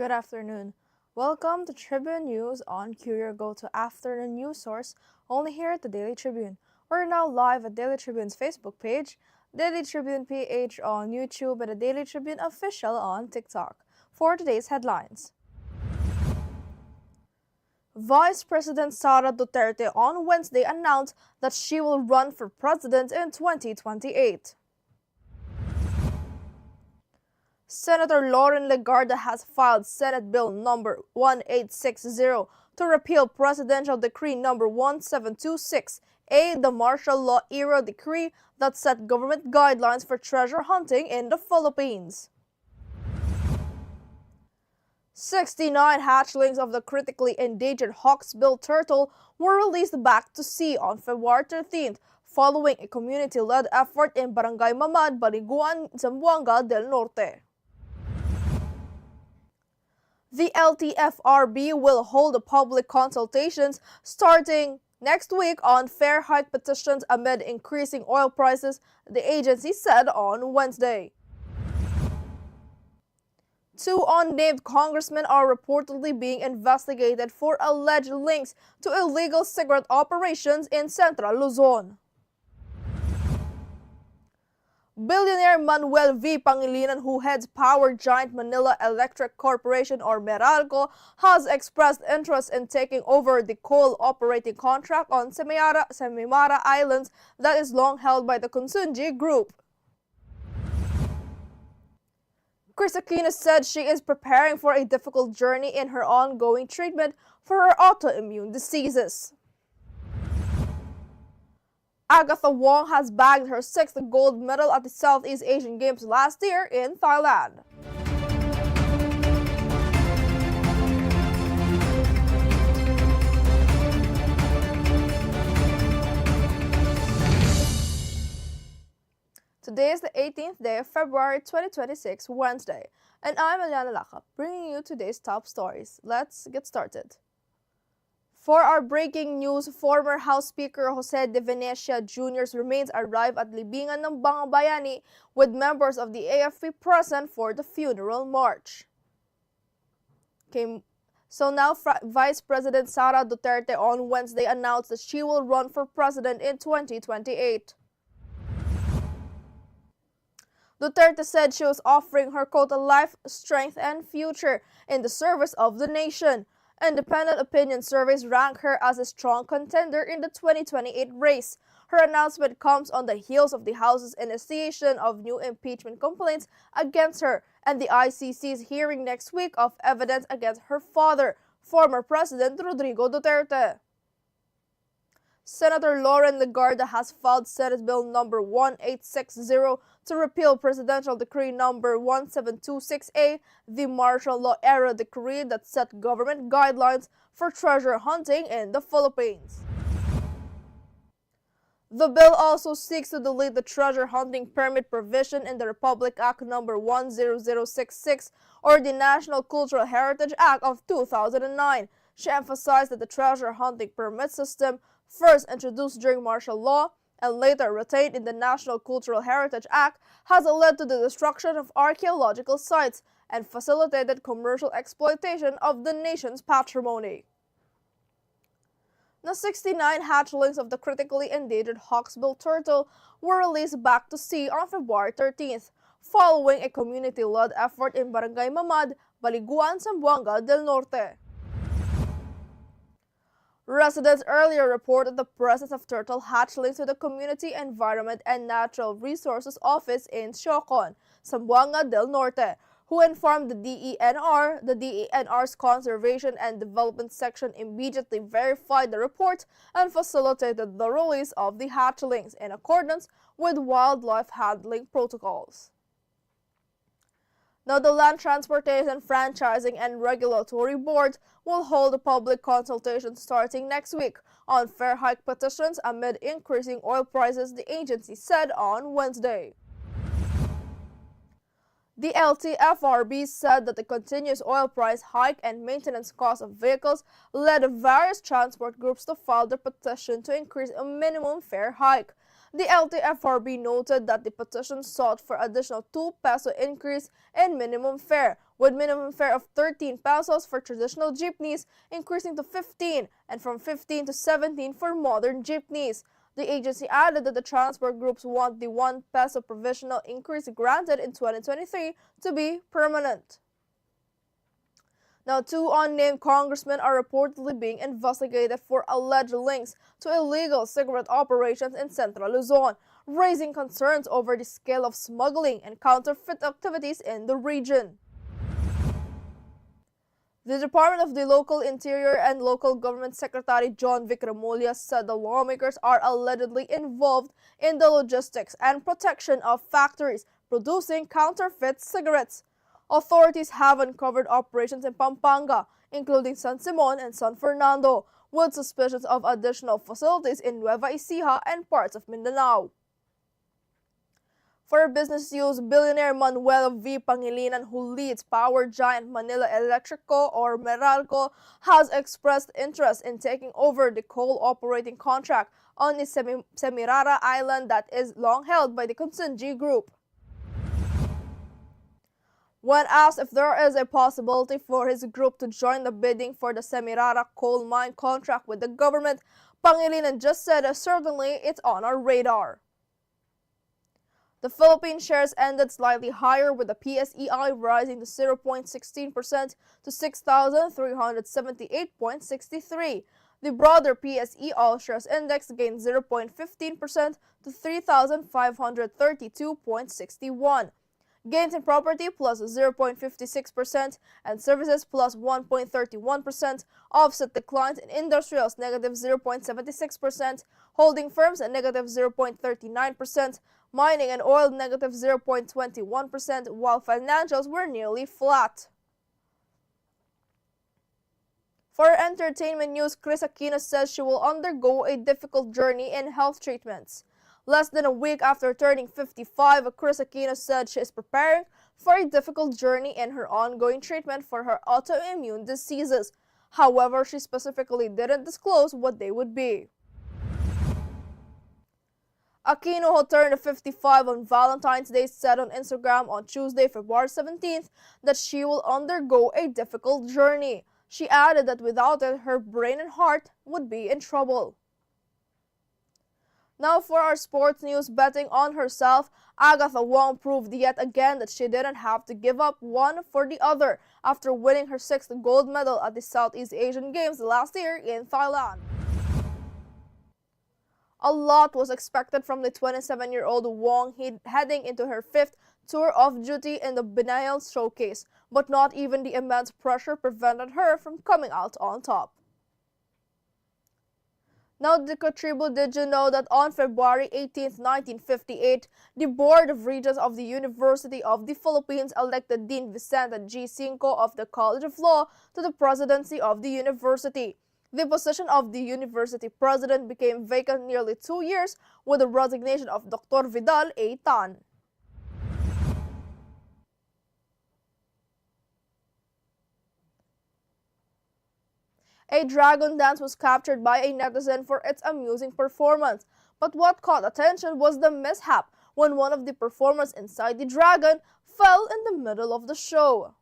Good afternoon. Welcome to Tribune News on Q, your go-to afternoon news source, only here at the Daily Tribune. We're now live at Daily Tribune's Facebook page, Daily Tribune PH on YouTube, and the Daily Tribune Official on TikTok. For today's headlines. Vice President Sara Duterte on Wednesday announced that she will run for president in 2028. Senator Lauren Legarda has filed Senate Bill number 1860 to repeal Presidential Decree number 1726A, the martial law era decree that set government guidelines for treasure hunting in the Philippines. 69 hatchlings of the critically endangered hawksbill turtle were released back to sea on February 13th following a community-led effort in Barangay Mamad, Baliguan, Zamboanga del Norte. The LTFRB will hold public consultations starting next week on fare hike petitions amid increasing oil prices, the agency said on Wednesday. Two unnamed congressmen are reportedly being investigated for alleged links to illegal cigarette operations in Central Luzon. Billionaire Manuel V. Pangilinan, who heads power giant Manila Electric Corporation or Meralco, has expressed interest in taking over the coal operating contract on Semirara Islands that is long held by the Consunji Group. Chris Aquino said she is preparing for a difficult journey in her ongoing treatment for her autoimmune diseases. Agatha Wong has bagged her sixth gold medal at the Southeast Asian Games last year in Thailand. Today is the 18th day of February 2026, Wednesday, and I'm Eliana Lacap, bringing you today's top stories. Let's get started. For our breaking news, former House Speaker Jose De Venecia Jr.'s remains arrived at Libingan ng Banga Bayani with members of the AFP present for the funeral march. Vice President Sara Duterte on Wednesday announced that she will run for president in 2028. Duterte said she was offering her quote, life, strength, and future in the service of the nation. Independent opinion surveys rank her as a strong contender in the 2028 race. Her announcement comes on the heels of the House's initiation of new impeachment complaints against her and the ICC's hearing next week of evidence against her father, former President Rodrigo Duterte. Senator Lauren Legarda has filed Senate Bill number 1860 to repeal Presidential Decree number 1726A, the martial law era decree that set government guidelines for treasure hunting in the Philippines. The bill also seeks to delete the treasure hunting permit provision in the Republic Act number 10066 or the National Cultural Heritage Act of 2009. She emphasized that the treasure hunting permit system, first introduced during martial law and later retained in the National Cultural Heritage Act, has led to the destruction of archaeological sites and facilitated commercial exploitation of the nation's patrimony. The 69 hatchlings of the critically endangered hawksbill turtle were released back to sea on February 13th, following a community-led effort in Barangay Mamad, Baliguan, Zamboanga del Norte. Residents earlier reported the presence of turtle hatchlings to the Community Environment and Natural Resources Office in Siocon, Zamboanga del Norte, who informed the DENR. The DENR's Conservation and Development Section immediately verified the report and facilitated the release of the hatchlings in accordance with wildlife handling protocols. Now, the Land Transportation, Franchising, and Regulatory Board will hold a public consultation starting next week on fare hike petitions amid increasing oil prices, the agency said on Wednesday. The LTFRB said that the continuous oil price hike and maintenance costs of vehicles led various transport groups to file their petition to increase a minimum fare hike. The LTFRB noted that the petition sought for additional 2 peso increase in minimum fare, with minimum fare of 13 pesos for traditional jeepneys increasing to 15 and from 15 to 17 for modern jeepneys. The agency added that the transport groups want the 1 peso provisional increase granted in 2023 to be permanent. Now, 2 unnamed congressmen are reportedly being investigated for alleged links to illegal cigarette operations in Central Luzon, raising concerns over the scale of smuggling and counterfeit activities in the region. The Department of the Local Interior and Local Government Secretary John Vic Remulla said the lawmakers are allegedly involved in the logistics and protection of factories producing counterfeit cigarettes. Authorities have uncovered operations in Pampanga, including San Simon and San Fernando, with suspicions of additional facilities in Nueva Ecija and parts of Mindanao. For business news, billionaire Manuel V. Pangilinan, who leads power giant Manila Electrico or Meralco, has expressed interest in taking over the coal operating contract on the Semirara Island that is long held by the Consinji Group. When asked if there is a possibility for his group to join the bidding for the Semirara coal mine contract with the government, Pangilinan just said certainly it's on our radar. The Philippine shares ended slightly higher, with the PSEI rising to 0.16% to 6,378.63. The broader PSE All Shares Index gained 0.15% to 3,532.61. Gains in property plus 0.56% and services plus 1.31% offset declines in industrials negative 0.76%, holding firms at negative 0.39%, mining and oil negative 0.21%, while financials were nearly flat. For entertainment news, Kris Aquino says she will undergo a difficult journey in health treatments. Less than a week after turning 55, Kris Aquino said she is preparing for a difficult journey in her ongoing treatment for her autoimmune diseases. However, she specifically didn't disclose what they would be. Aquino, who turned 55 on Valentine's Day, said on Instagram on Tuesday, February 17th, that she will undergo a difficult journey. She added that without it, her brain and heart would be in trouble. Now for our sports news, betting on herself, Agatha Wong proved yet again that she didn't have to give up one for the other after winning her 6th gold medal at the Southeast Asian Games last year in Thailand. A lot was expected from the 27-year-old Wong heading into her 5th tour of duty in the biennial showcase, but not even the immense pressure prevented her from coming out on top. Now, Tribune, did you know that on February 18, 1958, the Board of Regents of the University of the Philippines elected Dean Vicente G. Cinco of the College of Law to the presidency of the university. The position of the university president became vacant nearly 2 years with the resignation of Dr. Vidal A. Tan. A dragon dance was captured by a netizen for its amusing performance. But what caught attention was the mishap when one of the performers inside the dragon fell in the middle of the show.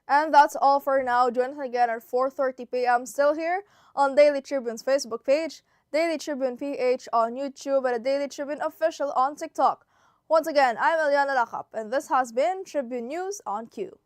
And that's all for now. Join us again at 4:30 p.m. still here on Daily Tribune's Facebook page, Daily Tribune PH on YouTube, and the Daily Tribune Official on TikTok. Once again, I'm Eliana Lacap, and this has been Tribune News on Q.